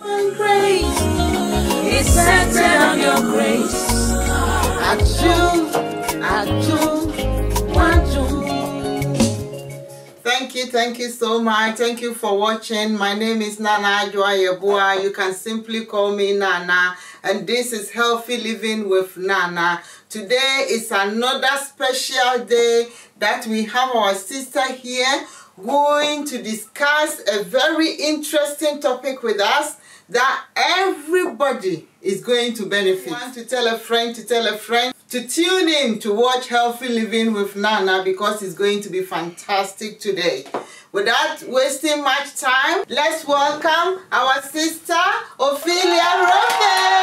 And grace is centered on your grace. Thank you so much. Thank you for watching. My name is Nana Joayebua. You can simply call me Nana. And this is Healthy Living with Nana. Today is another special day that we have our sister here going to discuss a very interesting topic with us that everybody is going to benefit. You want to tell a friend to tune in to watch Healthy Living with Nana because it's going to be fantastic today. Without wasting much time, let's welcome our sister Ophelia Robert.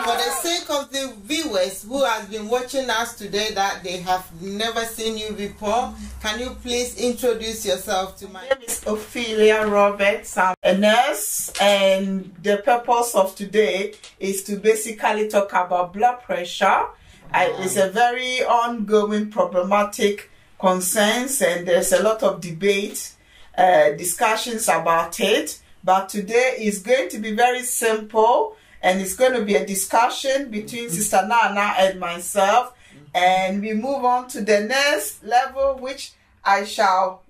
For the sake of the viewers who have been watching us today that they have never seen you before, can you please introduce yourself to my name is Ophelia Roberts. I'm a nurse, and the purpose of today is to basically talk about blood pressure. It's a very ongoing problematic concerns, and there's a lot of debate, discussions about it. But today is going to be very simple, and it's going to be a discussion between Sister Nana and myself. And we move on to the next level, which I shall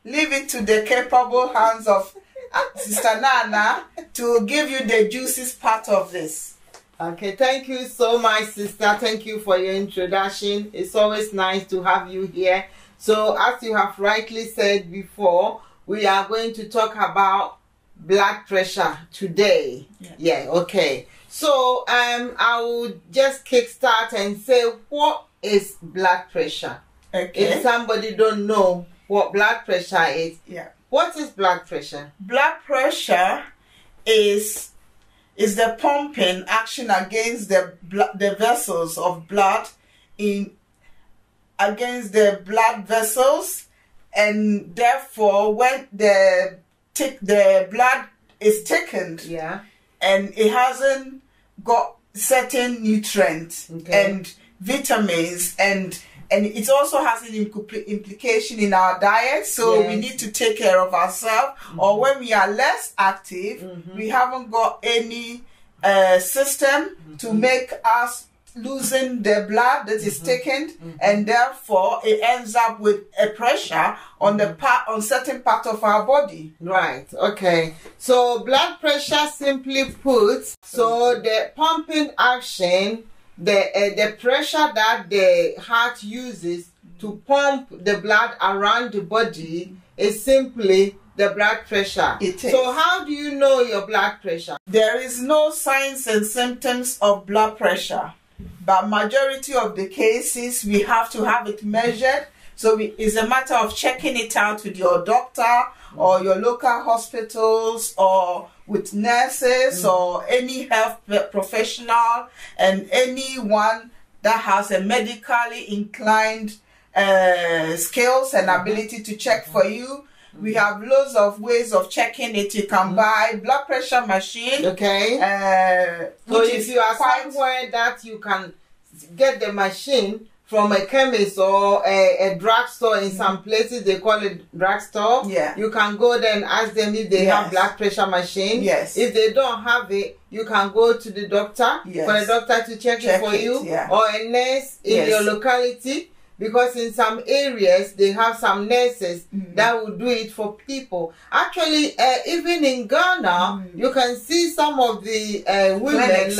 leave it to the capable hands of Sister Nana to give you the juiciest part of this. Okay, thank you so much, sister. Thank you for your introduction. It's always nice to have you here. So, as you have rightly said before, we are going to talk about blood pressure today. Okay. So, I will just kickstart and say, what is blood pressure? Okay. If somebody don't know what blood pressure is, what is blood pressure? Blood pressure is the pumping action against the vessels of blood against the blood vessels, and therefore when the blood is thickened, and it hasn't got certain nutrients and vitamins, and it also has an implication in our diet, so we need to take care of ourselves. Or when we are less active, we haven't got any system to make us losing the blood that is thickened, and therefore it ends up with a pressure on on certain part of our body. Right. Okay. So blood pressure, simply put, so the pumping action, the pressure that the heart uses to pump the blood around the body is simply the blood pressure. So how do you know your blood pressure? There is no signs and symptoms of blood pressure, but majority of the cases we have to have it measured. So it's a matter of checking it out with your doctor or your local hospitals or with nurses or any health professional, and anyone that has a medically inclined skills and ability to check for you. We have loads of ways of checking it. You can buy blood pressure machine. Okay. So if you are somewhere that you can get the machine from a chemist or a drugstore, in some places they call it drugstore. You can go there and ask them if they have blood pressure machine. If they don't have it, you can go to the doctor for the doctor to check it for you, or a nurse in your locality. Because in some areas, they have some nurses that will do it for people. Actually, even in Ghana, you can see some of the women,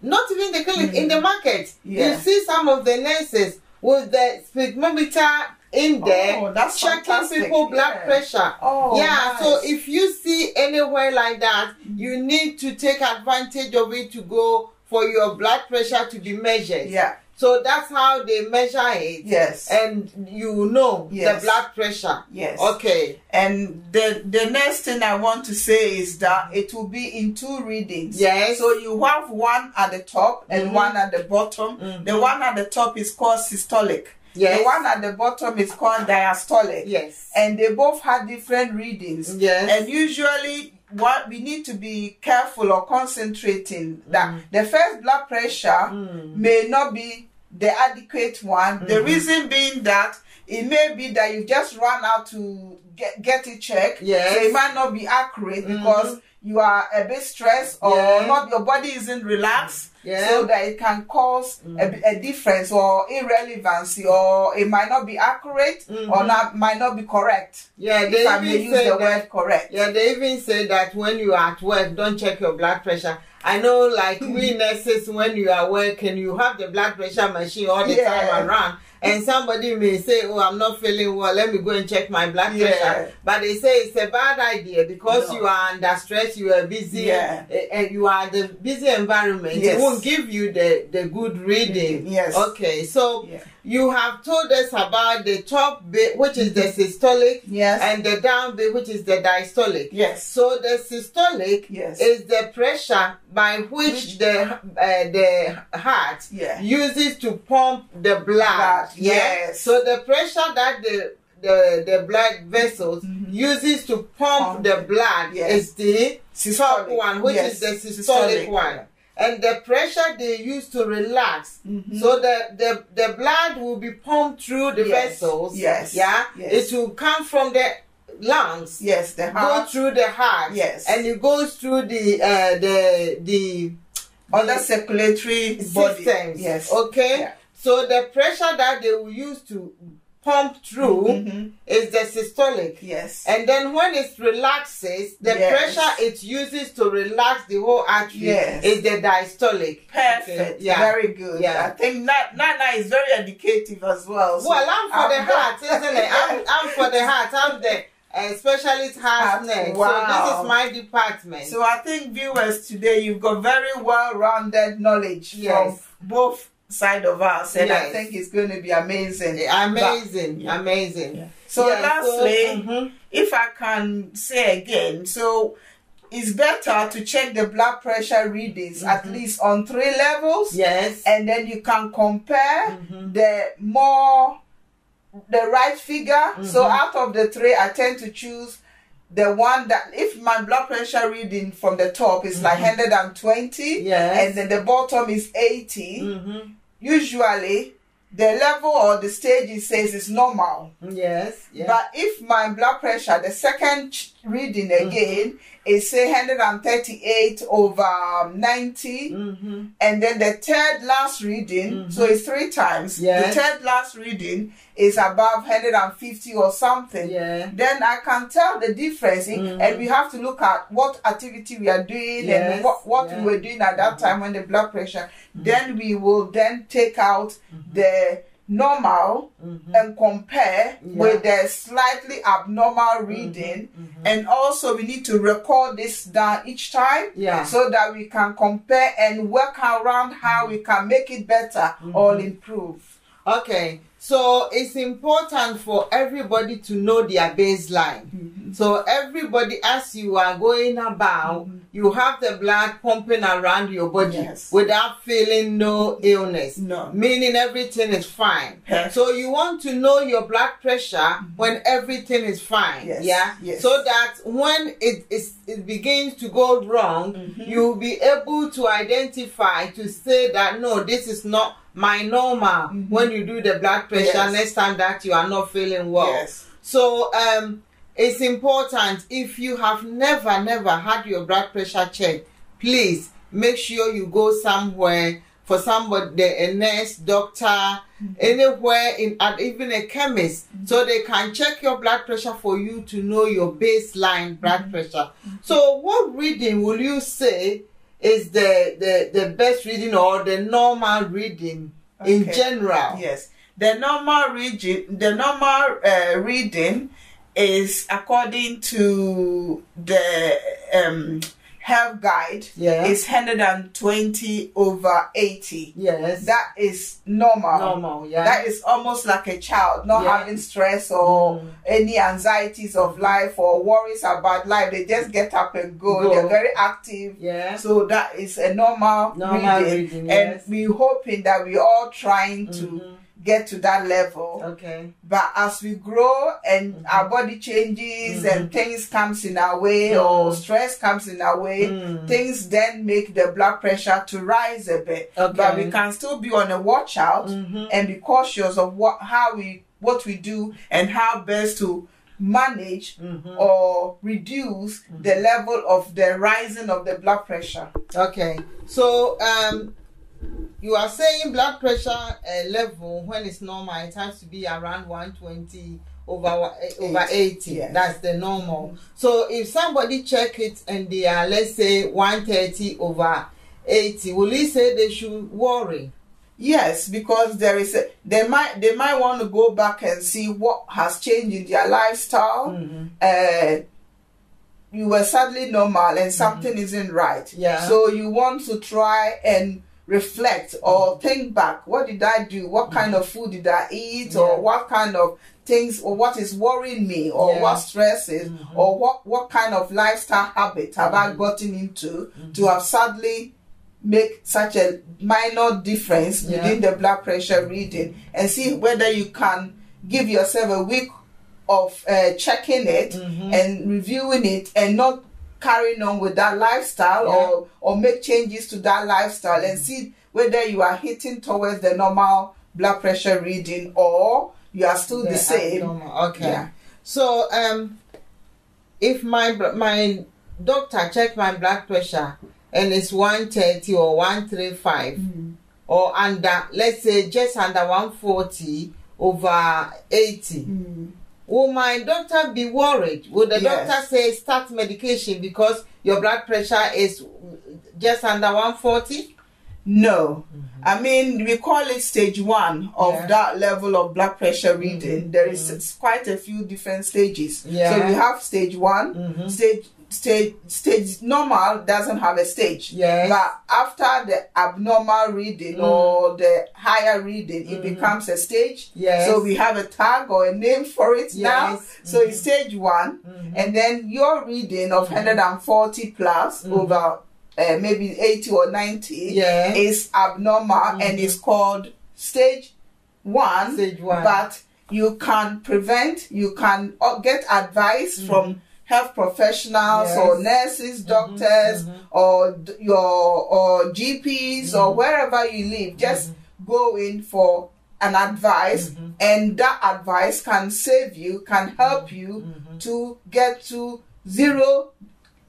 not even the clinic, in the market. You see some of the nurses with the sphygmometer in there, checking people's blood pressure. Nice. So if you see anywhere like that, you need to take advantage of it to go for your blood pressure to be measured. So that's how they measure it. And you know the blood pressure. Okay. And the next thing I want to say is that it will be in 2 readings. So you have one at the top and one at the bottom. The one at the top is called systolic. The one at the bottom is called diastolic. And they both have different readings. And usually what we need to be careful or concentrating that the first blood pressure may not be the adequate one. The reason being that it may be that you just run out to get it checked. Yes. So it might not be accurate because you are a bit stressed or not, your body isn't relaxed. So that it can cause a difference or irrelevancy, or it might not be accurate or might not be correct. Yeah, they even use the word correct. Yeah, they even say that when you are at work, don't check your blood pressure. I know, like we nurses, when you are working, you have the blood pressure machine all the time around. And somebody may say, oh, I'm not feeling well, let me go and check my blood pressure. But they say it's a bad idea because you are under stress, you are busy, and you are in a busy environment. It won't give you the good reading. Okay, so you have told us about the top bit, which is the systolic, and the down bit, which is the diastolic. So the systolic is the pressure by which the heart uses to pump the blood. So the pressure that the blood vessels uses to pump the blood is the top one, which is the systolic one. And the pressure they use to relax, so the blood will be pumped through the vessels. It will come from the lungs. The heart. Go through the heart. And it goes through the other circulatory systems. Okay. So the pressure that they will use to pump through is the systolic. And then when it relaxes, the pressure it uses to relax the whole artery is the diastolic. Perfect. Very good. I think Nana is very educative as well. So well, I'm for the heart, isn't it? I'm for the heart. I'm the specialist heart nurse. Wow. So this is my department. So I think viewers today, you've got very well-rounded knowledge from both side of us, and I think it's going to be amazing. Amazing. So lastly, if I can say again, so it's better to check the blood pressure readings at least on 3 levels. And then you can compare the right figure. So out of the 3, I tend to choose the one that, if my blood pressure reading from the top is like 120, and then the bottom is 80, usually the level or the stage it says is normal. But if my blood pressure, the second reading again, is say 138 over 90, and then the third last reading, so it's 3 times, the third last reading is above 150 or something, then I can tell the difference. And we have to look at what activity we are doing and what we were doing at that time when the blood pressure, then we will then take out the normal and compare with the slightly abnormal reading. And also we need to record this down each time so that we can compare and work around how we can make it better or improve. Okay, so it's important for everybody to know their baseline. So everybody, as you are going about, you have the blood pumping around your body without feeling no illness, meaning everything is fine. So you want to know your blood pressure when everything is fine, so that when it begins to go wrong, you'll be able to identify, to say that no, this is not my normal. When you do the blood pressure next time that you are not feeling well. So it's important, if you have never had your blood pressure checked, please make sure you go somewhere, for somebody, a nurse, doctor, anywhere, even a chemist, so they can check your blood pressure for you to know your baseline blood pressure. So what reading will you say is the best reading or the normal reading in general? The normal reading is according to the health guide, is 120 over 80. That is normal. That is almost like a child, not having stress or any anxieties of life or worries about life. They just get up and go. They're very active. So that is a normal reading. And we're hoping that we're all trying to get to that level. But as we grow and our body changes and things comes in our way or stress comes in our way, things then make the blood pressure to rise a bit. But we can still be on a watch out and be cautious of what we do and how best to manage or reduce the level of the rising of the blood pressure. Okay, so you are saying blood pressure level when it's normal, it has to be around 120 over 80. Yes. That's the normal. So if somebody check it and they are, let's say, 130 over 80, will you say they should worry? Yes, because they might want to go back and see what has changed in their lifestyle. You were suddenly normal and something isn't right. Yeah. So you want to try and reflect or think back. What did I do? What kind of food did I eat? Or what kind of things, or what is worrying me, or what stresses, or what kind of lifestyle habit have I gotten into to have suddenly make such a minor difference within the blood pressure reading, and see whether you can give yourself a week of checking it and reviewing it, and not carrying on with that lifestyle or make changes to that lifestyle, and see whether you are hitting towards the normal blood pressure reading or you are still the same. Okay. Yeah. So if my doctor checked my blood pressure and it's 130 or 135 or under, let's say just under 140 over 80, will my doctor be worried? Would the doctor say start medication because your blood pressure is just under 140? No. I mean, we call it stage 1 of that level of blood pressure reading. There is quite a few different stages. So we have stage 1, stage normal doesn't have a stage. But after the abnormal reading or the higher reading, it becomes a stage. So we have a tag or a name for it now. So it's stage 1, and then your reading of 140 plus over maybe 80 or 90 is abnormal and is called stage 1. But you can prevent, you can get advice from health professionals or nurses, doctors, or GPs or wherever you live. Just go in for an advice, and that advice can save you, can help you to get to 0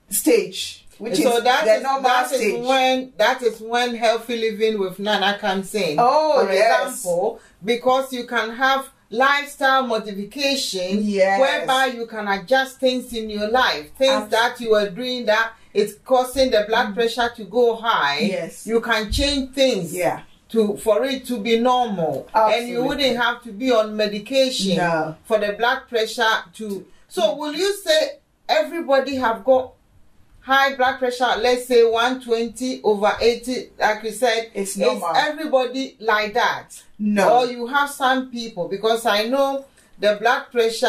stage. Which so is the normal stage. That is when healthy living with Nana comes in. For example, because you can have lifestyle modification whereby you can adjust things in your life. Things that you are doing that it's causing the blood pressure to go high. You can change things for it to be normal. And you wouldn't have to be on medication for the blood pressure to... So will you say everybody have got high blood pressure, let's say 120 over 80, like you said, it's normal. Is everybody like that? No. Or you have some people, because I know the blood pressure,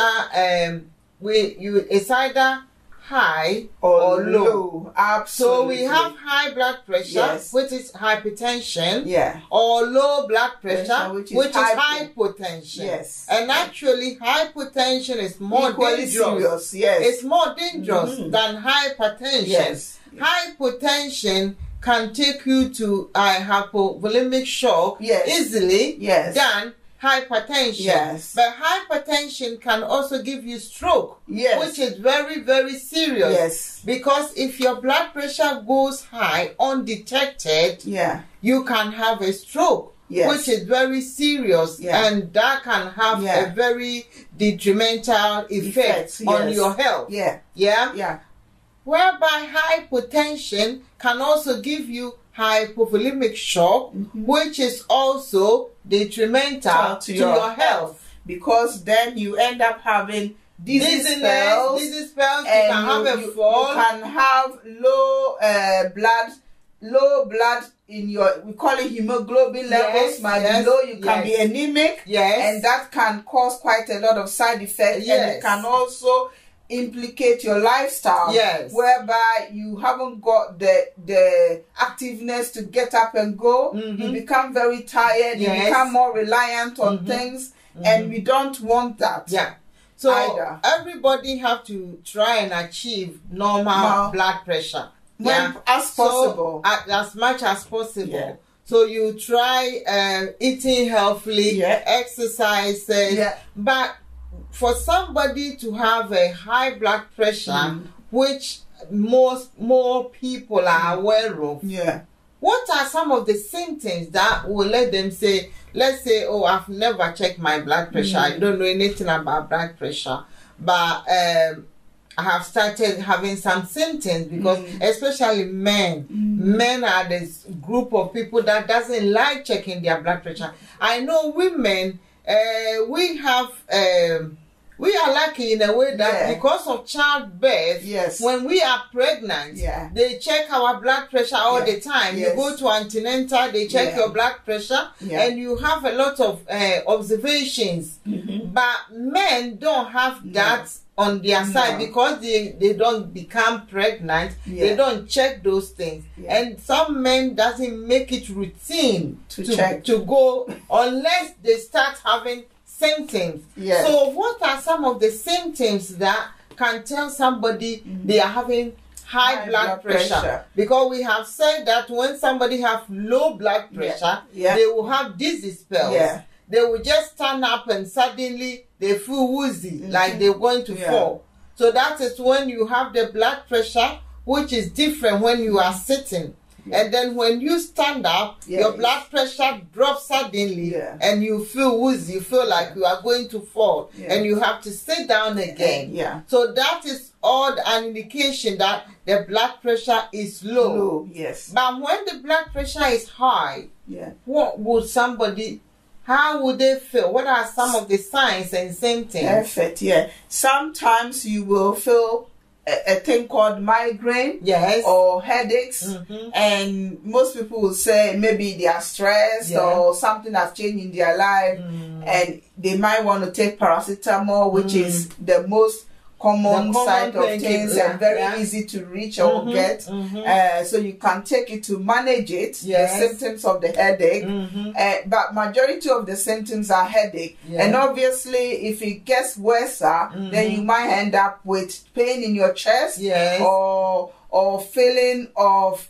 it's either high or low. Absolutely. So we have high blood pressure, which is hypertension, or low blood pressure, which is hypotension. And actually, hypertension is more dangerous. It's more dangerous than hypertension. Hypotension can take you to hypovolemic shock easily than hypertension. But hypertension can also give you stroke, which is very, very serious. Because if your blood pressure goes high undetected, you can have a stroke, which is very serious, and that can have a very detrimental effect on your health. Whereby hypertension can also give you hypovolemic shock, which is also detrimental to your health, because then you end up having dizzy spells, you can have a fall, you can have low blood in your, we call it hemoglobin levels might be low, you can be anemic, and that can cause quite a lot of side effects, and it can also implicate your lifestyle, whereby you haven't got the activeness to get up and go. You become very tired, you become more reliant on things, and we don't want that. So everybody have to try and achieve normal blood pressure as possible, as much as possible. So you try eating healthily, exercises, but for somebody to have a high blood pressure, which more people are aware of, what are some of the symptoms that will let them say, let's say, oh, I've never checked my blood pressure, I don't know anything about blood pressure, but I have started having some symptoms, because especially men are this group of people that doesn't like checking their blood pressure. I know women, we are lucky in a way that because of childbirth, when we are pregnant, they check our blood pressure all the time. You go to antenatal, they check your blood pressure, and you have a lot of observations. But men don't have that on their side, because they don't become pregnant. They don't check those things. And some men doesn't make it routine to go unless they start having symptoms. So what are some of the symptoms that can tell somebody they are having high blood pressure? Because we have said that when somebody have low blood pressure, they will have dizzy spells. They will just stand up and suddenly they feel woozy, like they're going to fall. So that is when you have the blood pressure, which is different when you are sitting. And then when you stand up, your blood pressure drops suddenly, and you feel woozy, you feel like you are going to fall, and you have to sit down again. So that is all an indication that the blood pressure is low. But when the blood pressure is high, what would somebody, how would they feel? What are some of the signs and symptoms? Perfect, sometimes you will feel a thing called migraine or headaches, and most people will say maybe they are stressed or something has changed in their life, and they might want to take paracetamol, which is the most common side of things and very easy to reach or get. So you can take it to manage it, the symptoms of the headache. But majority of the symptoms are headache. And obviously, if it gets worse, then you might end up with pain in your chest or feeling of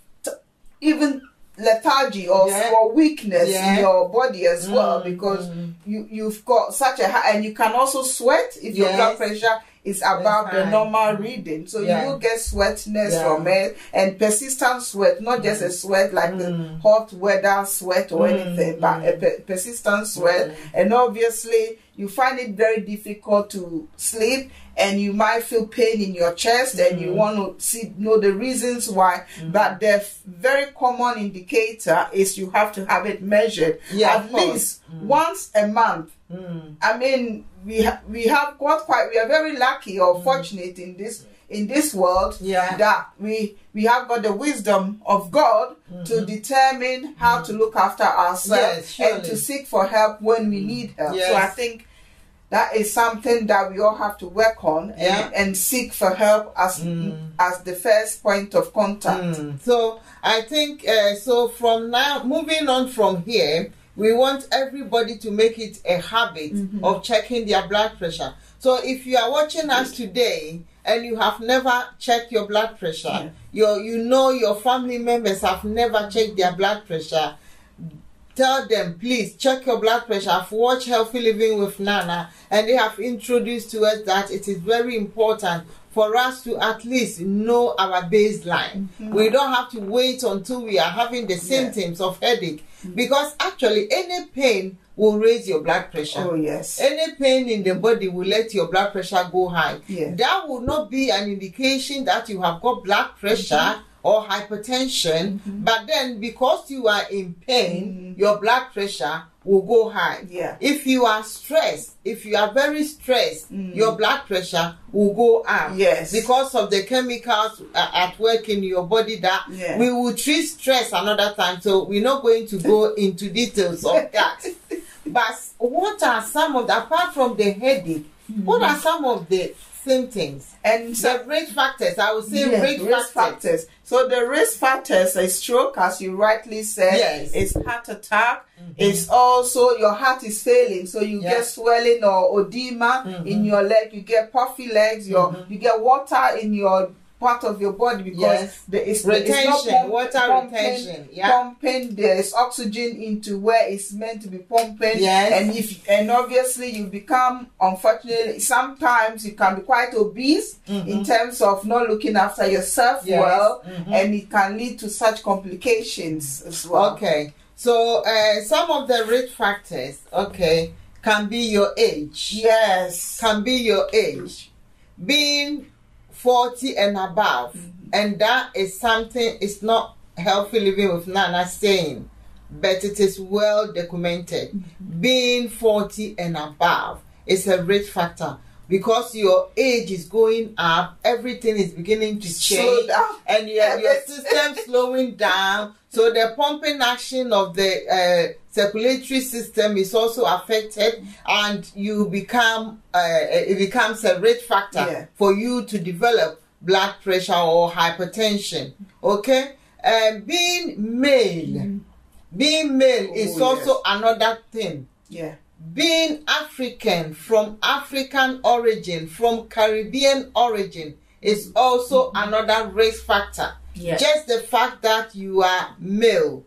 even lethargy or weakness in your body as well, because you've got such a high, and you can also sweat if your blood pressure is above the normal reading. So you will get sweatiness from it, and persistent sweat, not just a sweat like the hot weather sweat or anything, but a persistent sweat. And obviously you find it very difficult to sleep, and you might feel pain in your chest, and you want to know the reasons why. But the very common indicator is you have to have it measured at least once a month. I mean, we are very lucky or fortunate in this world that we have got the wisdom of God to determine how to look after ourselves and to seek for help when we need help. So I think that is something that we all have to work on and seek for help as the first point of contact. So I think so from now, moving on from here, we want everybody to make it a habit of checking their blood pressure. So if you are watching us today and you have never checked your blood pressure, your family members have never checked their blood pressure, tell them, please check your blood pressure. I've watched Healthy Living with Nana, and they have introduced to us that it is very important for us to at least know our baseline. We don't have to wait until we are having the symptoms of headache, because actually any pain will raise your blood pressure. Any pain in the body will let your blood pressure go high. That will not be an indication that you have got blood pressure or hypertension, but then because you are in pain, your blood pressure will go high. If you are stressed, if you are very stressed, your blood pressure will go up. Because of the chemicals at work in your body that we will treat stress another time. So we're not going to go into details of that. But what are some of the, apart from the headache, what are some of the symptoms and the risk factors? I would say risk factors. So the risk factors is stroke, as you rightly said. It's heart attack. It's also your heart is failing, so you get swelling or edema in your leg. You get puffy legs. You get water in your part of your body because there is retention, water retention. Pumping, there is oxygen into where it's meant to be pumping. Yes. And obviously you become, unfortunately, sometimes you can be quite obese in terms of not looking after yourself well, and it can lead to such complications as well. Okay. So some of the risk factors, can be your age. Yes. Can be your age. Being 40 and above. And that is something, it's not healthy living with Nana saying, but it is well documented. Being 40 and above is a risk factor. Because your age is going up, everything is beginning to change, and your system slowing down. So the pumping action of the circulatory system is also affected, and you become it becomes a risk factor for you to develop blood pressure or hypertension. Okay, being male is also another thing. Yeah. Being African, from African origin, from Caribbean origin, is also another risk factor. Yes. Just the fact that you are male,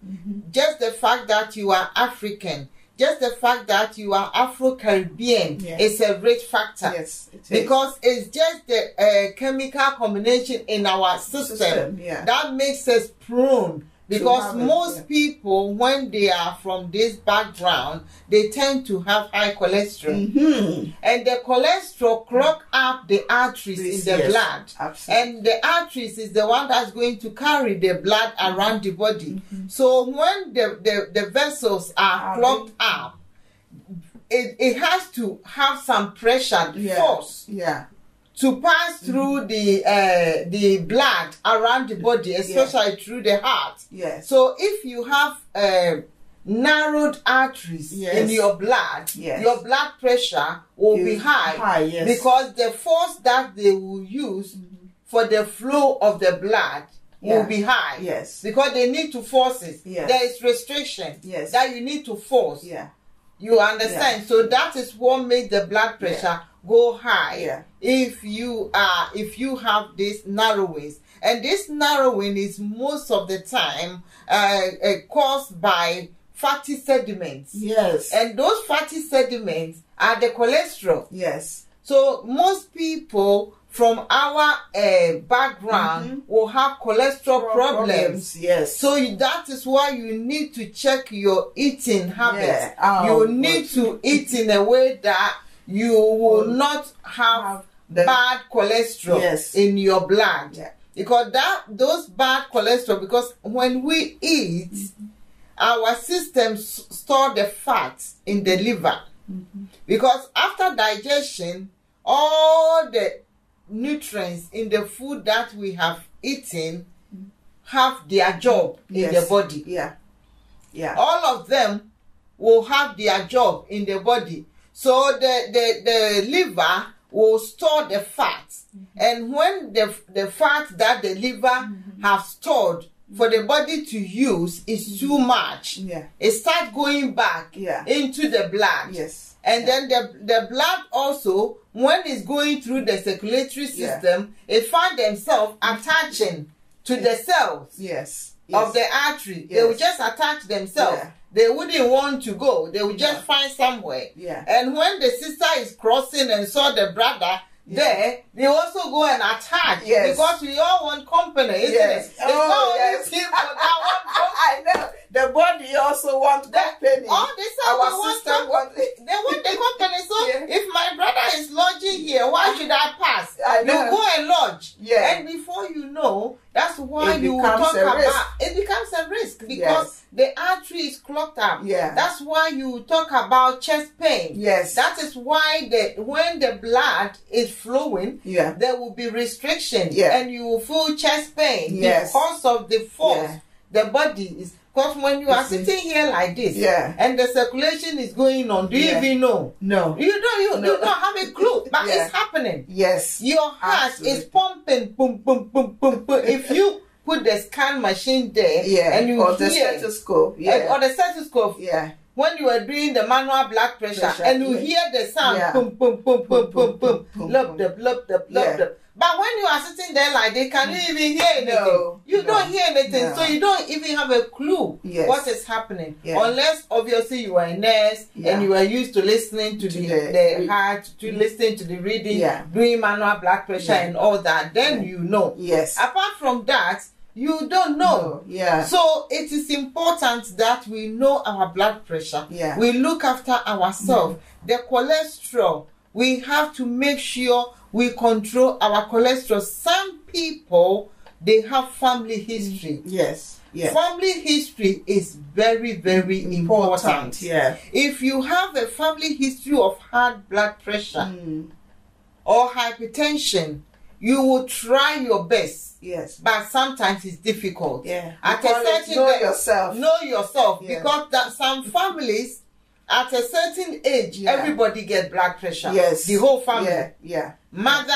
just the fact that you are African, just the fact that you are Afro-Caribbean is a risk factor. Yes, it is. Because it's just the chemical combination in our system that makes us prone. Because most people, when they are from this background, they tend to have high cholesterol. And the cholesterol clog up the arteries in the blood. Absolutely. And the arteries is the one that's going to carry the blood around the body. So when the vessels are clogged up, it has to have some pressure, force. To pass through the blood around the body, especially through the heart. Yes. So if you have narrowed arteries in your blood, your blood pressure will be high. Because the force that they will use for the flow of the blood will be high. Yes. Because they need to force it. There is restriction that you need to force. You understand? So that is what makes the blood pressure go high if you have this narrowing. And this narrowing is most of the time caused by fatty sediments. Yes. And those fatty sediments are the cholesterol. Yes. So most people from our background will have cholesterol problems. Yes. So that is why you need to check your eating habits. You need to eat in a way that you will not have bad cholesterol in your blood. Because those bad cholesterol, because when we eat, our systems store the fat in the liver. Because after digestion, all the nutrients in the food that we have eaten have their job in the body. All of them will have their job in the body. So the liver will store the fat. And when the fat that the liver have stored for the body to use is too much, it starts going back into the blood. And then the blood also, when it's going through the circulatory system, it finds themselves attaching to the cells of the artery. They will just attach themselves. They wouldn't want to go. They would just find somewhere. And when the sister is crossing and saw the brother there, they also go and attach. Because we all want company, isn't it? It's not only people that want company. I know. The body also wants company. All this Our system wants it. They want the company. So if my brother is lodging here, why should I pass? You go and lodge. And before you know, that's why you talk about it becomes a risk because the artery is clogged up. That's why you talk about chest pain. That is why when the blood is flowing, there will be restriction and you will feel chest pain because of the force the body is. Because when you are sitting here like this, and the circulation is going on, do you even know? No. You don't have a clue, but it's happening. Your heart is pumping, boom, boom, boom, boom, boom. If you put the scan machine there, and you or hear, the stethoscope, or the stethoscope, when you are doing the manual blood pressure, and you hear the sound, boom, boom, boom, boom, boom, boom, blub, blub, blub, blub, blub. But when you are sitting there like they cannot even hear anything. No, you don't hear anything, so you don't even have a clue what is happening. Unless obviously you are a nurse and you are used to listening to the heart, to listening to the reading, doing manual blood pressure and all that. Then you know. Yes. Apart from that, you don't know. So it is important that we know our blood pressure. We look after ourselves. The cholesterol, we have to make sure we control our cholesterol. Some people, they have family history. Yes. Family history is very, very important. If you have a family history of high blood pressure or hypertension, you will try your best. But sometimes it's difficult. At a certain know yourself. Because that some families, at a certain age, everybody get blood pressure. The whole family. Mother,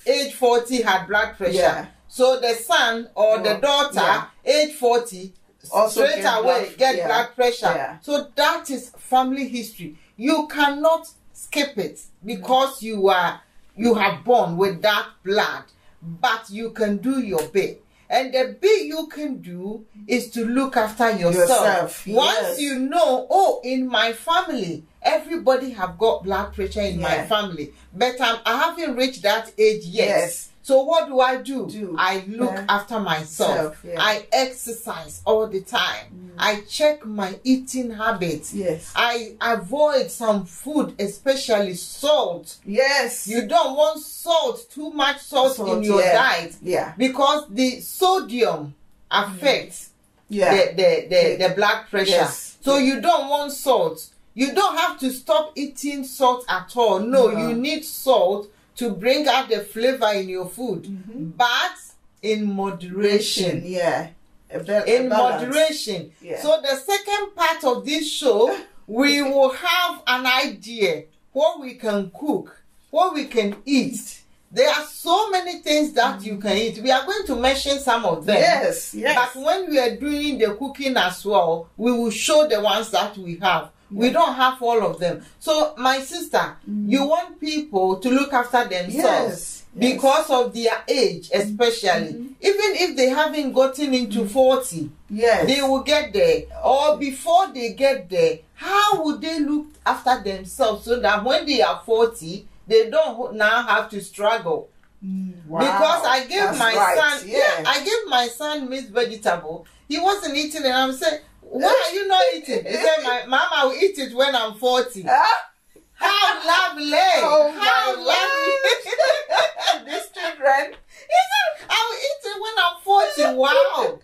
age 40, had blood pressure. So the son or the daughter, age 40, also straight away get blood pressure. So that is family history. You cannot skip it because you have born with that blood. But you can do your bit. And the bit you can do is to look after yourself. Once you know, oh, in my family, everybody have got blood pressure in my family. But I haven't reached that age yet. So what do? I look after myself. I exercise all the time. I check my eating habits. I avoid some food, especially salt. You don't want salt, too much salt in your diet. Because the sodium affects the blood pressure. So you don't want salt. You don't have to stop eating salt at all. No, you need salt to bring out the flavor in your food, but in moderation. In moderation. So the second part of this show, we will have an idea what we can cook, what we can eat. There are so many things that you can eat. We are going to mention some of them. But when we are doing the cooking as well, we will show the ones that we have. We don't have all of them. So, my sister, you want people to look after themselves because of their age, especially. Even if they haven't gotten into 40, they will get there. Or before they get there, how would they look after themselves so that when they are 40, they don't now have to struggle? Because I gave I gave my son mixed vegetable. He wasn't eating it. And I'm saying, why are you not eating? He said, my mama will eat it when I'm 40. How lovely! How lovely! These children. He said, I will eat it when I'm 40. Wow!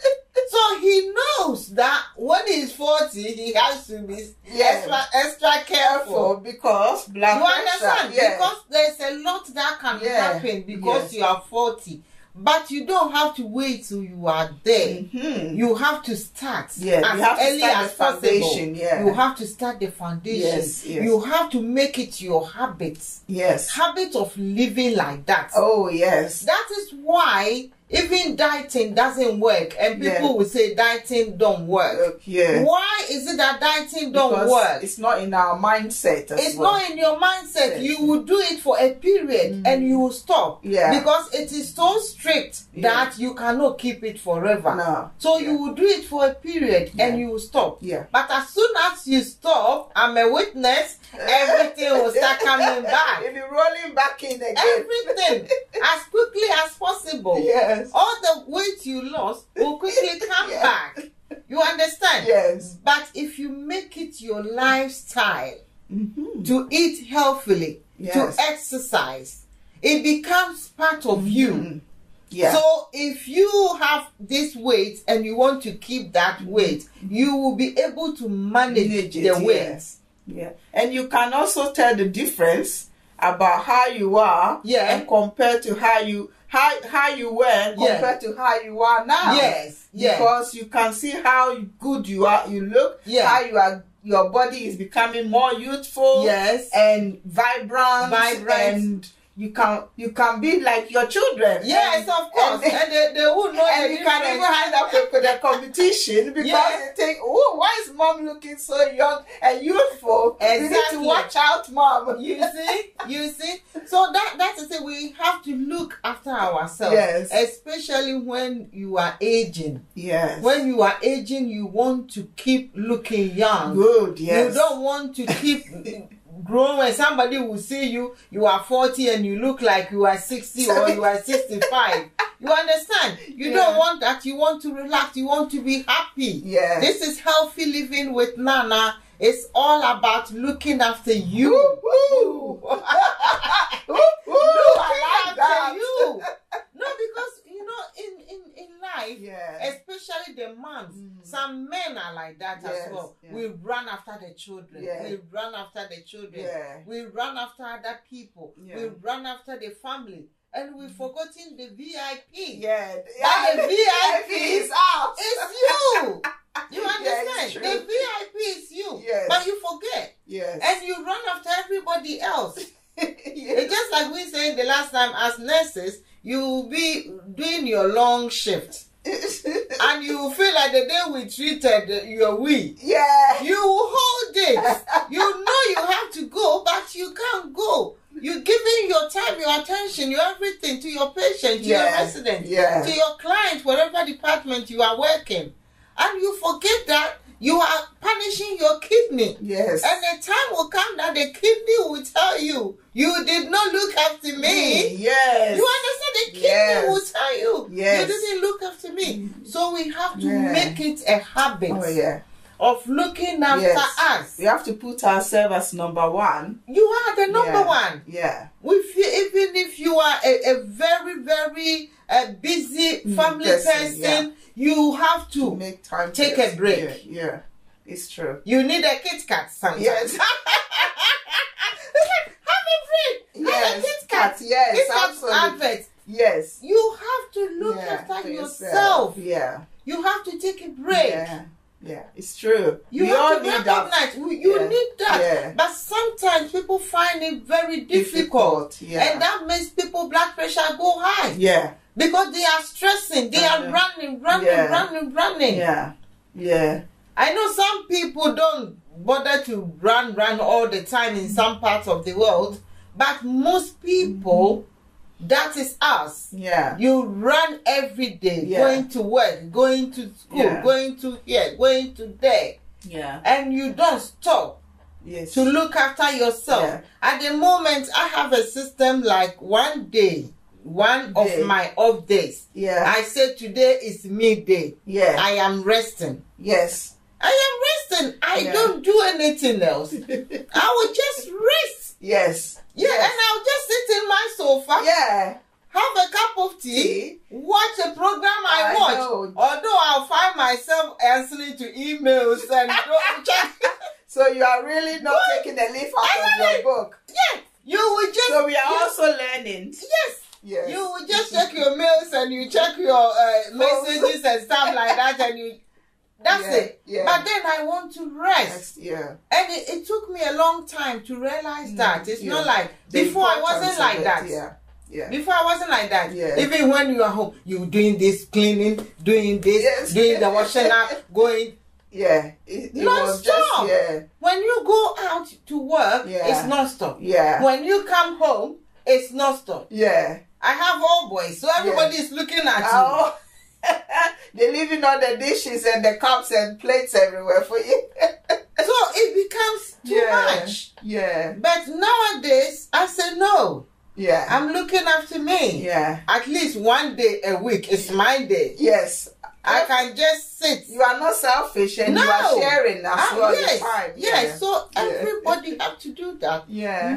So he knows that when he's 40, he has to be extra careful because blood pressure. You understand? Because there's a lot that can happen because you are 40. But you don't have to wait till you are there. You have to start as early as possible. You have to start the foundation. You have to make it your habit. Habit of living like that. That is why even dieting doesn't work, and people will say dieting don't work. Why is it that dieting don't work? It's not in our mindset. It's not in your mindset. You will do it for a period and you will stop. Because it is so strict that you cannot keep it forever. So you will do it for a period and you will stop. But as soon as you stop, I'm a witness, everything will start coming back. You'll be rolling back in again. Everything as quickly as possible. All the weight you lost will quickly come back. You understand? But if you make it your lifestyle to eat healthily, to exercise, it becomes part of you. So if you have this weight and you want to keep that weight, you will be able to manage the weight. And you can also tell the difference about how you are and compared to how you were compared to how you are now. Because you can see how good you are, you look, how you are, your body is becoming more youthful and vibrant. And you can be like your children. Of course. And they will know. And you can even hand up with the competition because they think, oh, why is mom looking so young and youthful? You need to watch out, mom. You see? So that is it. We have to look after ourselves. Yes. Especially when you are aging. Yes. When you are aging, you want to keep looking young. Good, yes. You don't want to keep growing. When somebody will see you, you are 40 and you look like you are 60 or you are 65. You understand? You don't want that. You want to relax. You want to be happy. Yes. This is healthy living with Nana. It's all about looking after you. Woo-hoo. Looking after you. No, because you know, in life, especially the moms, some men are like that as well. We run after the children. We run after the children. We run after other people. We run after the family. And we've forgotten the VIP. But the VIP is out. It's you. You understand? The VIP is you. But you forget. And you run after everybody else. It's just like we said the last time, as nurses, you'll be doing your long shift. And you feel like the day we treated your week. You hold it. You know you have to go, but you can't go. You're giving your time, your attention, your everything to your patient, to your resident, to your client, whatever department you are working. And you forget that you are punishing your kidney. And the time will come that the kidney will tell you, you did not look after me. You understand? The kidney will tell you, you didn't look after me. So we have to make it a habit. Of looking after us. We have to put ourselves as number one. You are the number one. Even if you are a very, very busy family person, you have to make time. Take a break. It's true. You need a Kit Kat sometimes. Have a break. Have a Kit Kat. Absolutely. You have to look after yourself. You have to take a break. It's true. You all need that. You need that. But sometimes people find it very difficult. And that makes people blood pressure go high. Because they are stressing. They are running. I know some people don't bother to run all the time in some parts of the world. But most people, that is us. You run every day, going to work, going to school, going to here, going to there. And you don't stop to look after yourself. At the moment, I have a system like one of my off days. I say today is midday. I am resting. I am resting. I don't do anything else. I will just rest. And I'll just sit in my sofa. Have a cup of tea. Watch a program I watch. Although I'll find myself answering to emails and check. So you are really not taking a leaf out of your book. You will just. So we are also learning. You will just check your mails and you check your messages and stuff like that, and you. That's it. But then I want to rest. And it took me a long time to realize that. It's not like before I wasn't like that. Before I wasn't like that. Even when you are home, you doing this cleaning, doing this, doing the washing up, going. Non-stop. When you go out to work, it's non-stop. When you come home, it's non-stop. I have all boys, so everybody is looking at you. They're leaving all the dishes and the cups and plates everywhere for you. So it becomes too much. But nowadays, I say no. I'm looking after me. At least one day a week is my day. I can just sit. You are not selfish and you are sharing as well. So everybody have to do that.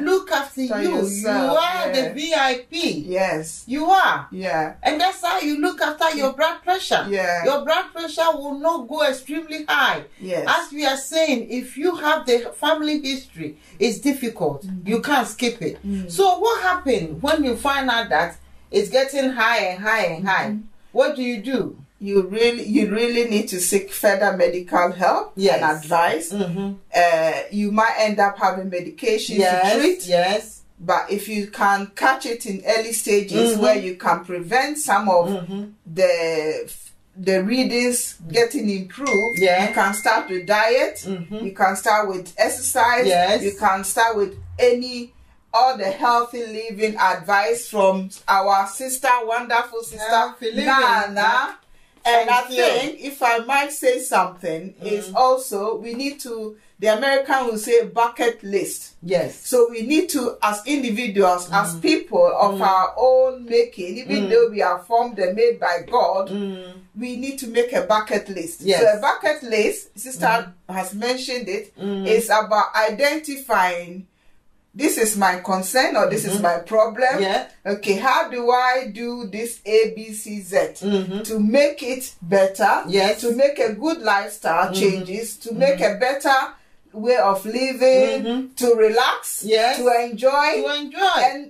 Look after you. You are the VIP. You are. And that's how you look after your blood pressure. Your blood pressure will not go extremely high. As we are saying, if you have the family history, it's difficult. You can't skip it. So what happened when you find out that it's getting high and high and high? What do? You really need to seek further medical help and advice. You might end up having medication to treat. But if you can catch it in early stages where you can prevent some of the readings getting improved, you can start with diet, you can start with exercise, you can start with any all the healthy living advice from our sister, wonderful sister, Nana. And I think, if I might say something, is also we need to, the American will say bucket list. Yes. So we need to, as individuals, as people of our own making, even though we are formed and made by God, we need to make a bucket list. Yes. So a bucket list, Sister has mentioned it, is about identifying, this is my concern or this is my problem. Yeah. Okay, how do I do this A, B, C, Z to make it better? Yes. To make a good lifestyle changes, to make a better way of living, to relax, yes, to enjoy,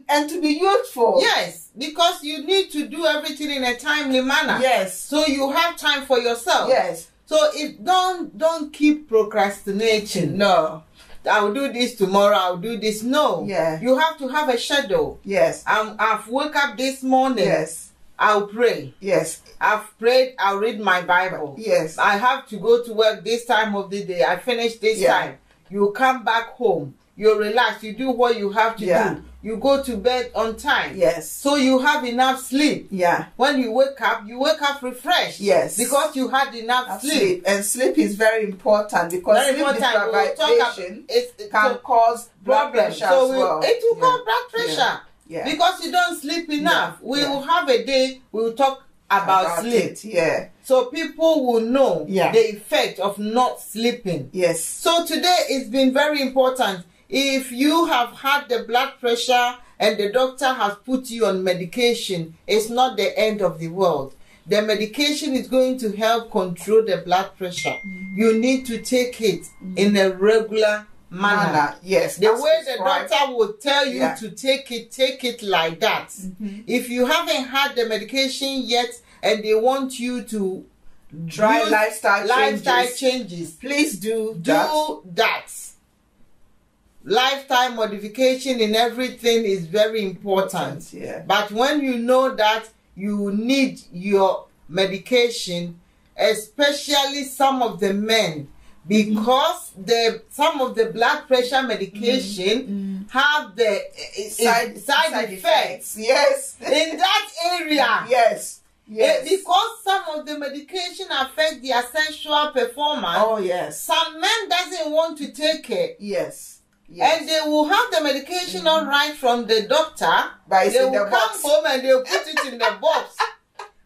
and to be useful. Yes, because you need to do everything in a timely manner. Yes. So you have time for yourself. Yes. So don't keep procrastinating. No. I'll do this tomorrow, I'll do this. No. Yeah. You have to have a schedule. Yes. I've woke up this morning. Yes. I'll pray. Yes. I've prayed, I'll read my Bible. Yes. I have to go to work this time of the day. I finish this time. You come back home. You relax. You do what you have to do. You go to bed on time. Yes. So you have enough sleep. Yeah. When you wake up refreshed. Yes. Because you had enough sleep. And sleep is very important because sleep deprivation can cause blood pressure as well. It will cause blood pressure. Yeah. Because you don't sleep enough. We will have a day, we will talk about sleep. Yeah. So people will know the effect of not sleeping. Yes. So today it's been very important. If you have had the blood pressure and the doctor has put you on medication, it's not the end of the world. The medication is going to help control the blood pressure. You need to take it in a regular manner. Yes. The way the doctor will tell you to take it like that. If you haven't had the medication yet and they want you to try lifestyle changes, please do that. Lifestyle modification in everything is very important. Yeah. But when you know that you need your medication, especially some of the men, because some of the blood pressure medication have the side effects. Yes. In that area. Yes. Yes. Because some of the medication affect their sexual performance. Oh yes. Some men doesn't want to take it. Yes. Yes. And they will have the medication all right from the doctor, but they will come home and they'll put it in the box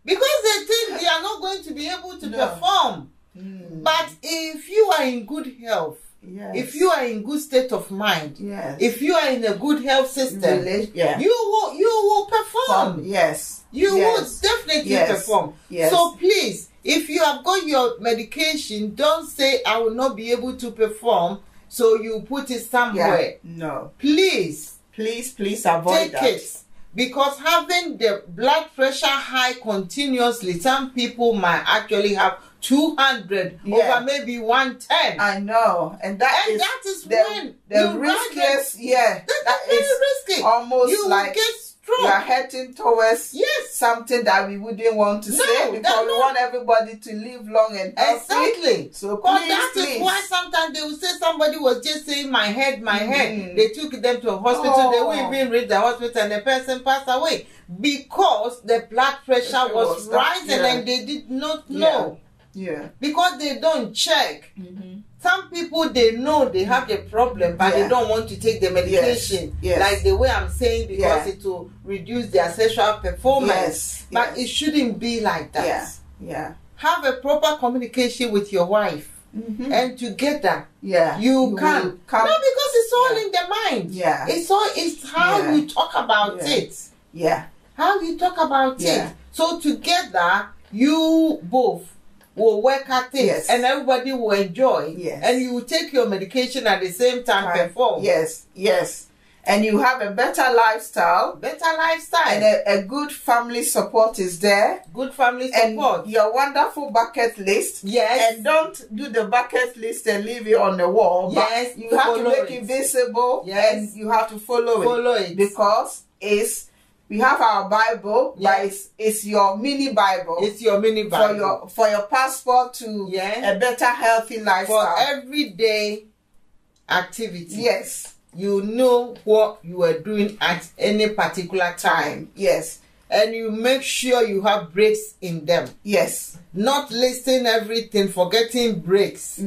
because they think they are not going to be able to perform. But if you are in good health, if you are in good state of mind, if you are in a good health system, you will perform. You will definitely perform. So please, if you have got your medication, don't say I will not be able to perform. So you put it somewhere. No. Please avoid that. Take it. Because having the blood pressure high continuously, some people might actually have 200 over maybe 110. I know. And that is when the riskiest, that is risky. Almost you like get stroke. We are heading towards something that we wouldn't want to say because we want everybody to live long and healthy. Exactly. So that is why sometimes they will say somebody was just saying my head. They took them to a hospital. They won't even reach the hospital and the person passed away because the blood pressure was rising and they did not know. Because they don't check. Some people, they know they have the problem, but they don't want to take the medication. Like the way I'm saying, because it will reduce their sexual performance. But it shouldn't be like that. Have a proper communication with your wife. And together, you can. No, because it's all in the mind. It's how you talk about it. How you talk about it. So together, you both will work at it and everybody will enjoy. And you will take your medication at the same time perform. And you have a better lifestyle. And a good family support is there. Good family support. And your wonderful bucket list. And don't do the bucket list and leave it on the wall. But you have to make it visible. And you have to follow it. Because we have our Bible, but it's your mini Bible. It's your mini Bible. For your passport to a better healthy lifestyle. For everyday activity. you know what you are doing at any particular time. Yes. And you make sure you have breaks in them. Yes. Not listing everything, forgetting breaks.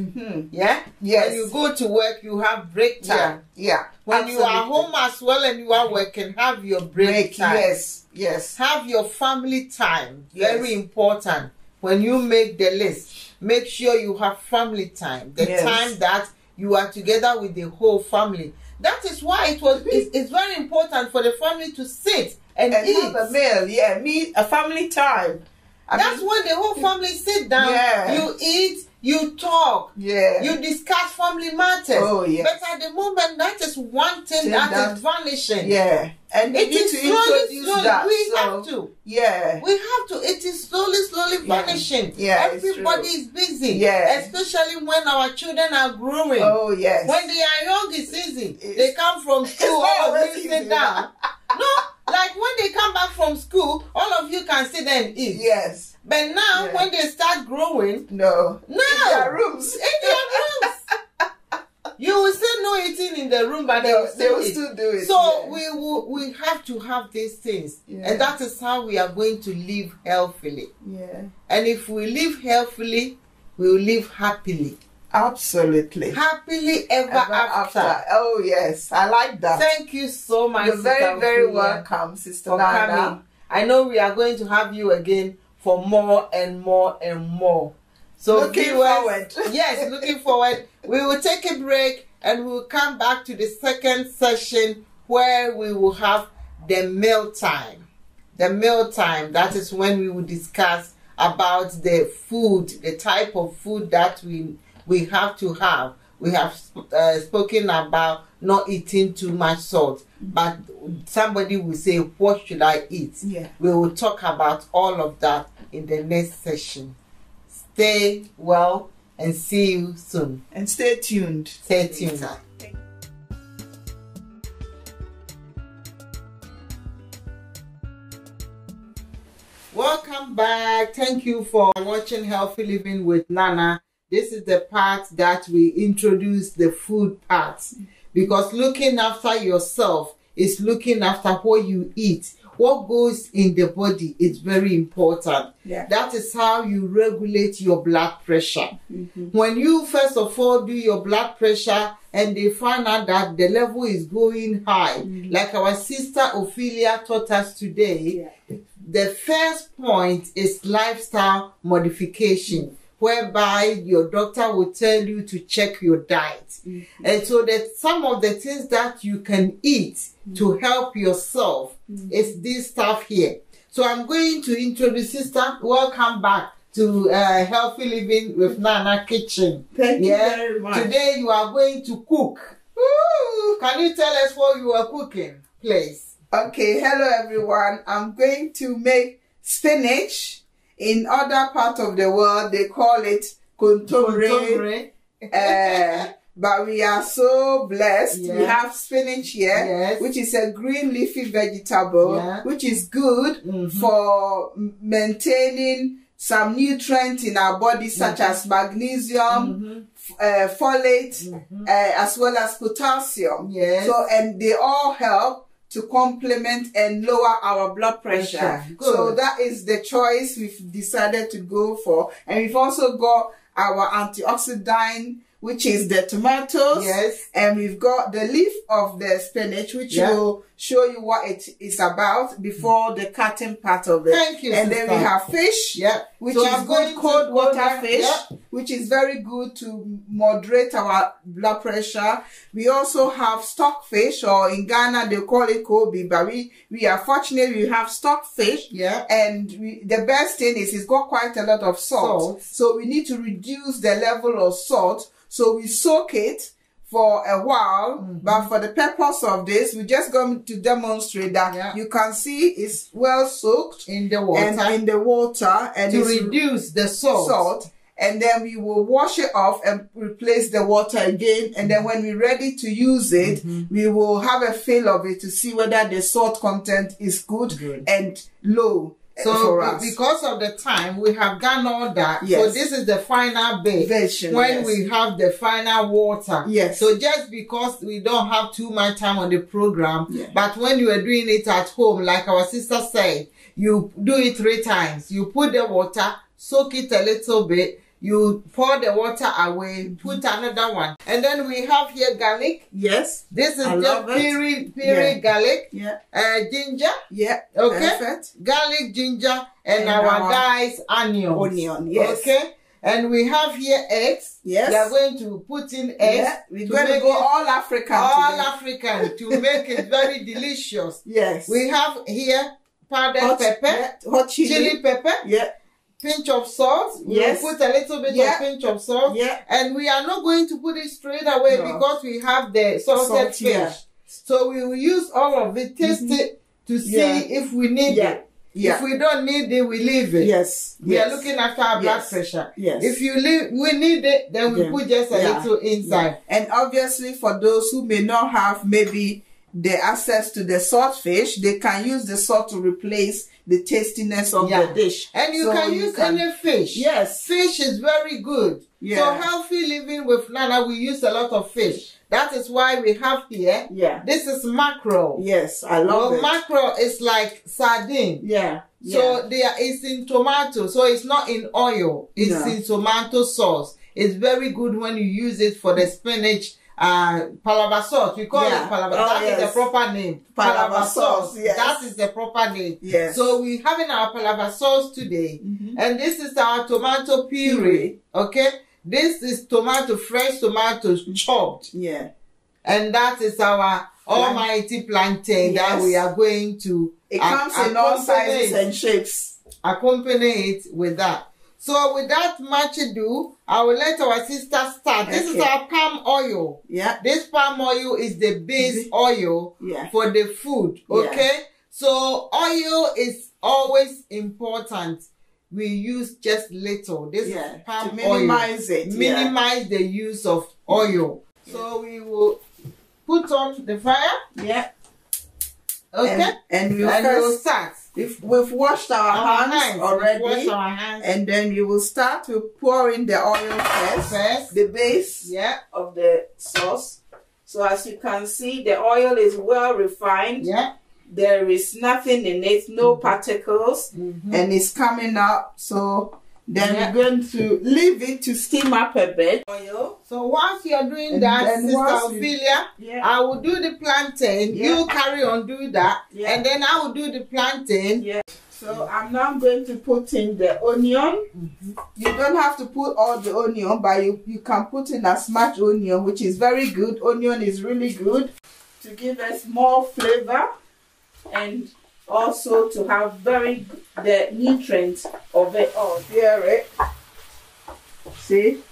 Yeah? Yes. When you go to work, you have break time. Yeah. When you are home as well and you are working, have your break time. Yes. Yes. Have your family time. Yes. Very important. When you make the list, make sure you have family time. The time that you are together with the whole family. That is why it's very important for the family to sit and eat. Have a meal. Yeah, a family time. That's when the whole family sit down. Yeah. You eat, you talk. Yeah. You discuss family matters. Oh, yes. But at the moment, that is one thing that is vanishing. Yeah. And it is slowly, that. We have to. Yeah. We have to. It is slowly vanishing. Yeah. Everybody is busy. Yeah. Especially when our children are growing. Oh, yes. When they are young, it's easy. They come from school, all of you sit down. No, like when they come back from school, all of you can sit there and eat. Yes. But now, when they start growing, no. In their rooms. You will still no eating in the room, but they will still do it. So we have to have these things, and that is how we are going to live healthily. Yeah. And if we live healthily, we will live happily. Absolutely. Happily ever after. Oh yes, I like that. Thank you so much. You're very welcome, Sister Nana. I know we are going to have you again for more and more and more. So looking forward. Yes, looking forward. We will take a break and we will come back to the second session where we will have the meal time. The meal time, that is when we will discuss about the food, the type of food that we have to have. We have spoken about not eating too much salt, but somebody will say, what should I eat? Yeah. We will talk about all of that in the next session. Stay well and see you soon. And stay tuned. Stay tuned. Welcome back. Thank you for watching Healthy Living with Nana. This is the part that we introduce the food part, because looking after yourself is looking after what you eat. What goes in the body is very important. Yeah. That is how you regulate your blood pressure. When you first of all do your blood pressure and they find out that the level is going high, like our sister Ophelia taught us today, the first point is lifestyle modification, whereby your doctor will tell you to check your diet. And so that some of the things that you can eat to help yourself is this stuff here. So I'm going to introduce Sister. Welcome back to Healthy Living with Nana Kitchen. Thank you very much. Today you are going to cook. Woo! Can you tell us what you are cooking, please? Okay, hello everyone. I'm going to make spinach. In other parts of the world, they call it kontomire. But we are so blessed. We have spinach here, which is a green leafy vegetable, which is good for maintaining some nutrients in our body, such as magnesium, folate, as well as potassium. So, and they all help to complement and lower our blood pressure. So that is the choice we've decided to go for. And we've also got our antioxidant, which is the tomatoes. And we've got the leaf of the spinach, which will show you what it is about before the cutting part of it. Thank you, and then we have fish, which is good cold water fish, which is very good to moderate our blood pressure. We also have stockfish, or in Ghana they call it kobe, but we are fortunate we have stockfish. And the best thing is it's got quite a lot of salt. So we need to reduce the level of salt. So we soak it for a while, but for the purpose of this, we're just going to demonstrate that you can see it's well soaked in the water, and to reduce the salt. And then we will wash it off and replace the water again. And then when we're ready to use it, we will have a feel of it to see whether the salt content is good and low. So because of the time, we have done all that. Yes. So this is the final version when we have the final water. Yes. So just because we don't have too much time on the program, but when you are doing it at home, like our sister said, you do it 3 times. You put the water, soak it a little bit, you pour the water away, put another one. And then we have here garlic. Yes. This is just peri garlic. Yeah. Ginger. Yeah. Okay. Perfect. Garlic, ginger, and our diced onions. Yes. Okay. And we have here eggs. Yes. We are going to put in eggs. Yeah. We're going to go all African. African to make it very delicious. Yes. We have here powdered pepper. Hot chili pepper. Yeah. Pinch of salt. Yes. We'll put a little bit of pinch of salt. Yeah. And we are not going to put it straight away because we have the salted fish. Yeah. So we will use all of it, taste it to see if we need it. Yeah. If we don't need it, we leave it. Yes. We are looking after our blood pressure. Yes. If we need it, then we put just a little inside. Yeah. And obviously for those who may not have maybe the access to the salt fish, they can use the salt to replace the tastiness of the dish. And you can use any fish. Yes. Fish is very good. Yeah. So healthy living with Nana, we use a lot of fish. That is why we have here. Yeah. This is mackerel. Yes, I love it. Mackerel is like sardine. Yeah. So it's in tomato. So it's not in oil. It's in tomato sauce. It's very good when you use it for the spinach. Palava sauce. We call it palava. That is the proper name. Palava sauce. Yes. That is the proper name. Yes. So we're having our palava sauce today. And this is our tomato puree. Okay. This is fresh tomatoes chopped. Yeah. And that is our almighty plantain that we are going to. It comes in all sizes and shapes. Accompany it with that. So without much ado, I will let our sister start. This is our palm oil. Yeah. This palm oil is the base oil for the food. Okay. So oil is always important. We use just little. This is palm to minimize oil. It. Minimize the use of oil. So we will put on the fire. Yeah. Okay. And we'll start. If we've washed our hands already, and then you will start to pour in the oil first, the base of the sauce. So as you can see, the oil is well refined. Yeah. There is nothing in it, no particles, and it's coming up. So then we're going to leave it to steam up a bit. So once you're doing that, Sister Ophelia, I will do the plantain. You carry on do that, and then I will do the plantain. Yeah. So I'm now going to put in the onion. You don't have to put all the onion, but you can put in as much onion, which is very good. Onion is really good to give us more flavor and also to have the nutrients of it all. Here see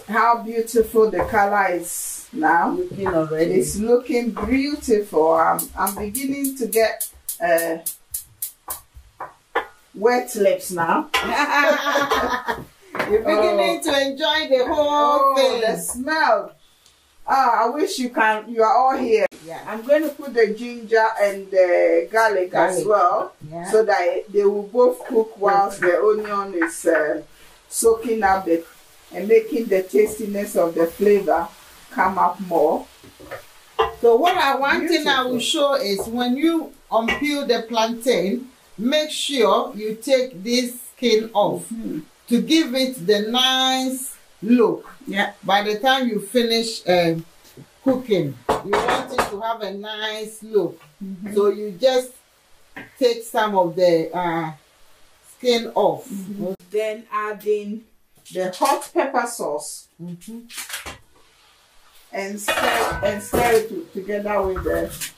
how beautiful the color is now. Looking already. It's looking beautiful. I'm beginning to get wet lips now. You're beginning to enjoy the whole thing. The smell. I wish you are all here. Yeah. I'm going to put the ginger and the garlic as well, so that they will both cook whilst the onion is soaking up and making the tastiness of the flavor come up more. So what one thing I will show is when you unpeel the plantain, make sure you take this skin off to give it the nice look. Yeah. By the time you finish cooking, you want it to have a nice look. So you just take some of the skin off. Then add in the hot pepper sauce and stir it together with the.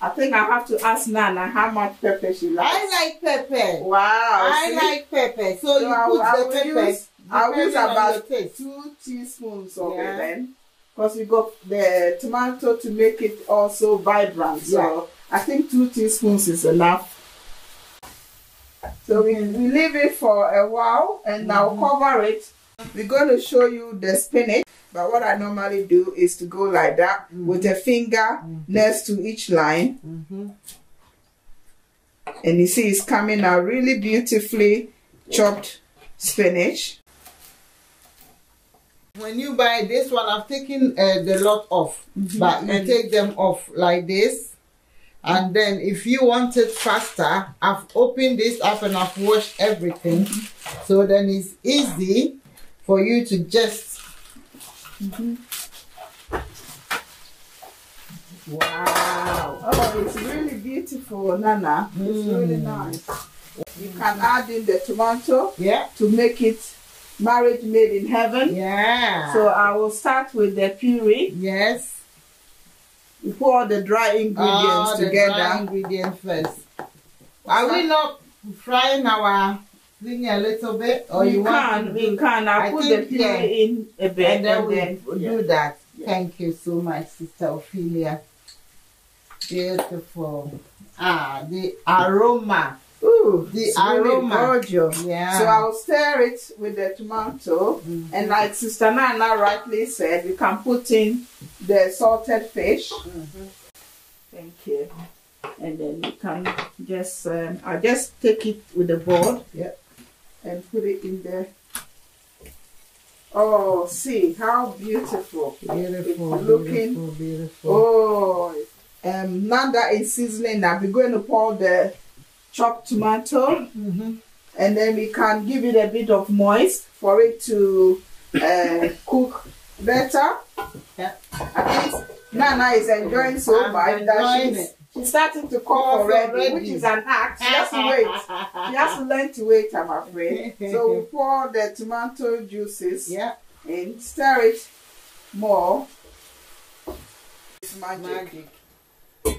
I think I have to ask Nana how much pepper she likes. I like pepper. Wow. I like pepper. So you put the pepper. I'll use about 2 teaspoons of it then. Because we got the tomato to make it also vibrant. So I think 2 teaspoons is enough. So we leave it for a while and I'll cover it. We're going to show you the spinach. But what I normally do is to go like that with a finger next to each line. And you see it's coming out really beautifully chopped spinach. When you buy this one, I've taken the lot off, but you take them off like this. And then if you want it faster, I've opened this up and I've washed everything. So then it's easy for you to just... Wow. Oh, it's really beautiful, Nana. It's really nice. You can add in the tomato to make it marriage made in heaven. Yeah. So I will start with the puree. Yes. We pour all the dry ingredients together. The dry ingredients first. Are we not frying our thing a little bit? Or we can. I'll put the puree in a bit. And then we'll do that. Yeah. Thank you so much, Sister Ophelia. Beautiful. The aroma. Ooh, the aroma. Really gorgeous. Yeah. So I'll stir it with the tomato. And like Sister Nana rightly said, you can put in the salted fish. Thank you. And then you can just, I'll just take it with the board. And put it in there. Oh, see how beautiful. Beautiful. It's looking. Beautiful. Oh, now that it's sizzling, I'll be going to pour the chopped tomato. And then we can give it a bit of moist for it to cook better. I think Nana is enjoying so much that she's starting to cook already, which is an act. She has to wait. She has to learn to wait, I'm afraid. So we pour the tomato juices and stir it more. It's magic. We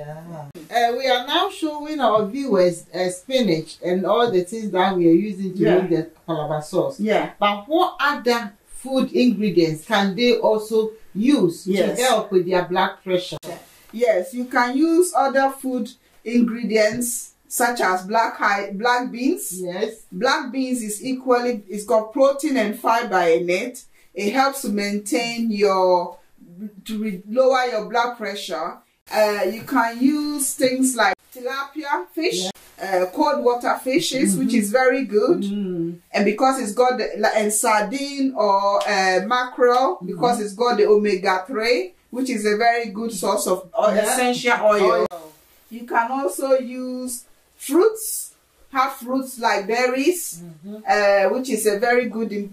are now showing our viewers spinach and all the things that we are using to make the palava sauce. But what other food ingredients can they also use to help with their blood pressure? Yes, you can use other food ingredients such as black beans. Yes. Black beans is it's got protein and fiber in it. It helps to maintain lower your blood pressure. You can use things like tilapia fish, cold water fishes, which is very good. And because it's got and sardine or mackerel, because it's got the omega-3, which is a very good source of essential oil. You can also use fruits. Have fruits like berries, which is a very good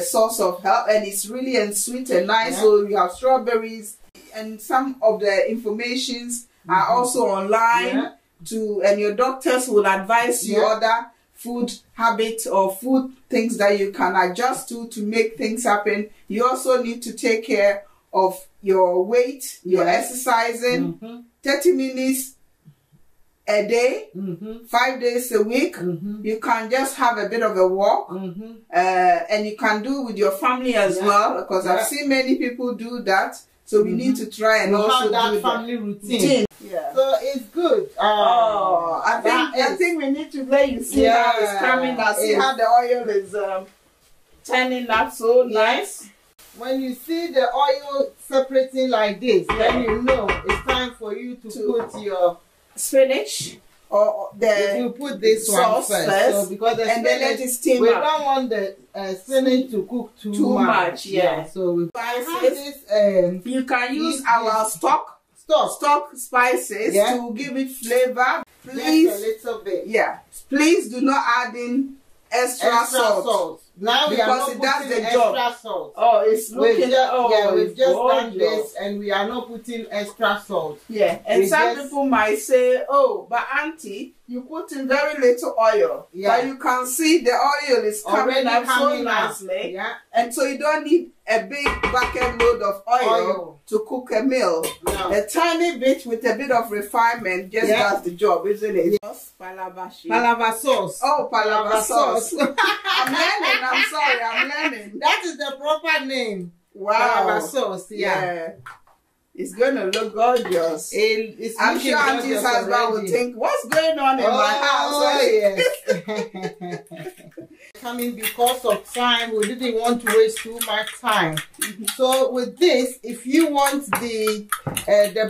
source of health, and it's really sweet and nice. So you have strawberries. And some of the informations are also online and your doctors will advise you other food habits or food things that you can adjust to make things happen. You also need to take care of your weight, your exercising, 30 minutes a day, 5 days a week. You can just have a bit of a walk, and you can do with your family as well, because I've seen many people do that. So we need to try and also that do family routine. So it's good. I think we need to let you see how it's coming out. See how the oil is turning up so nice. When you see the oil separating like this, then you know it's time for you to put your spinach or you put this one first. So because the and then let it steam we up. don't want the spinach to cook too much. So we spices. You can use our stock spices to give it flavor. Please, just a little bit. Please do not add in extra salt. Now because it does the job. Salt. Oh, it's looking. We've just done this, and we are not putting extra salt. And some people might say, "Oh, but Auntie, you put in very little oil." But you can see the oil is coming up so nicely, and so you don't need a big bucket load of oil to cook a meal. A tiny bit with a bit of refinement just does the job, isn't it? Palava sauce. Oh, palava sauce. I'm learning. I'm sorry, I'm learning. That is the proper name. Wow. Palava sauce. It's going to look gorgeous. I'm sure Auntie's husband will think, what's going on in my house? Oh, yes. Coming because of time, we didn't want to waste too much time. So with this, if you want the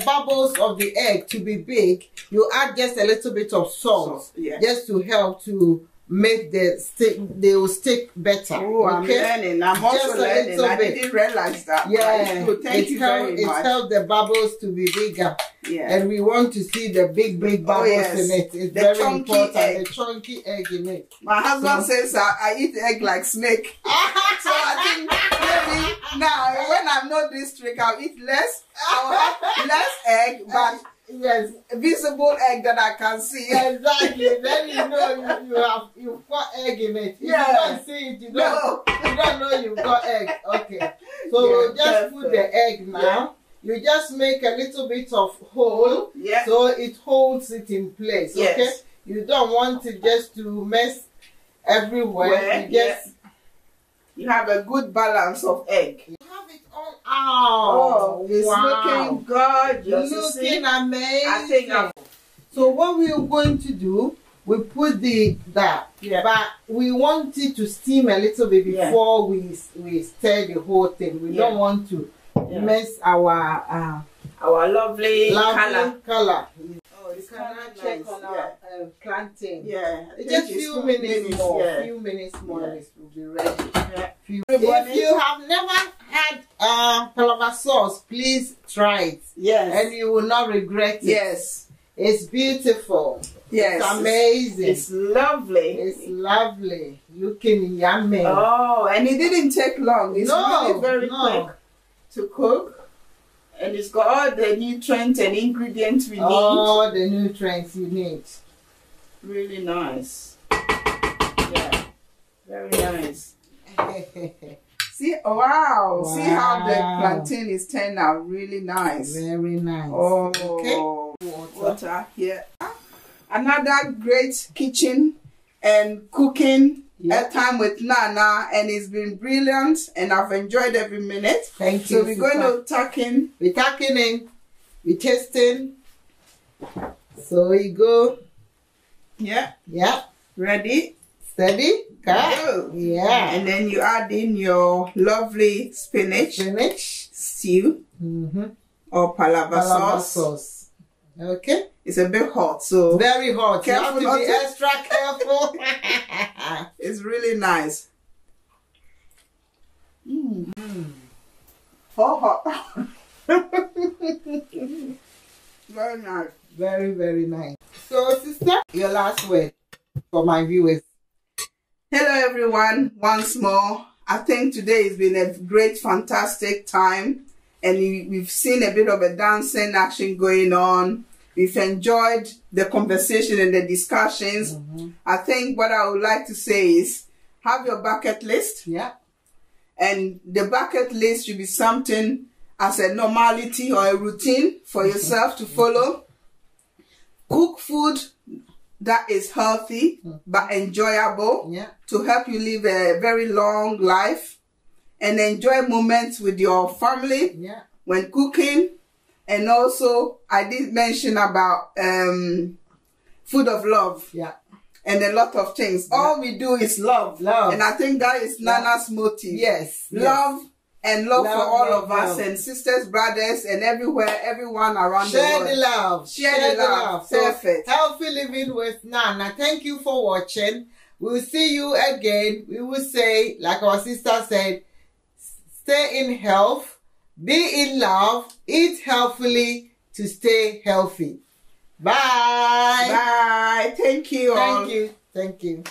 bubbles of the egg to be big, you add just a little bit of salt, just to help to make the stick. They will stick better. Oh, okay? I'm learning. I'm also learning. I didn't realize that. Yeah, thank you very much. It helps the bubbles to be bigger. Yeah, and we want to see the big bubbles in it. It's the very important. Egg. The chunky egg in it. My husband says I eat egg like snake. So I think maybe now when I'm not doing strict, I'll eat less. I'll have less egg, but yes, visible egg that I can see. Exactly. Then you know you've got egg in it. If you don't see it, you don't know you've got egg. Okay. So we'll just put the egg now. Yeah. You just make a little bit of hole, so it holds it in place. Okay. Yes. You don't want it just to mess everywhere. You have a good balance of egg. You have it all out. Oh, it's looking gorgeous. Looking amazing. I think so what we're going to do, we put that, but we want it to steam a little bit before we stir the whole thing. We don't want to mess our lovely color. Oh, it's kind of check on our plantain. Yeah, just few minutes more. Few minutes more, it will be ready. If you have never had palava sauce, please try it. Yes, and you will not regret it. Yes, it's beautiful. Yes, it's amazing. It's lovely. It's lovely. Looking yummy. Oh, and it didn't take long. It's really very quick to cook. And it's got all the nutrients and ingredients we need. All the nutrients you need. Really nice. Yeah. Very nice. See, wow. See how the plantain is turned out. Really nice. Very nice. Oh, okay. Water here. Another great kitchen and cooking time with Nana, and it's been brilliant, and I've enjoyed every minute. Thank you. So we're going to tuck in. We're tucking in. We're tasting. So we go. Yeah. Yeah. Ready? Steady. Go. Yeah. And then you add in your lovely spinach stew or palava sauce. Okay. It's a bit hot, so very hot. Careful, you have to be extra careful. It's really nice. Hot. Very nice. Very, very nice. So, sister, your last word for my viewers. Hello, everyone. Once more, I think today has been a great, fantastic time, and we've seen a bit of a dancing action going on. We've enjoyed the conversation and the discussions. I think what I would like to say is have your bucket list. Yeah. And the bucket list should be something as a normality or a routine for yourself to follow. Cook food that is healthy but enjoyable to help you live a very long life. And enjoy moments with your family when cooking. And also, I did mention about food of love. Yeah. And a lot of things. All we do is love. Love. And I think that is Nana's motive. Yes. Love and love for all of us and sisters, brothers, and everywhere, everyone around the world. Share the love. Share the love. Perfect. So, healthy living with Nana. Thank you for watching. We'll see you again. We will say, like our sister said, stay in health. Be in love, eat healthily to stay healthy. Bye. Bye. Thank you all. Thank you. Thank you.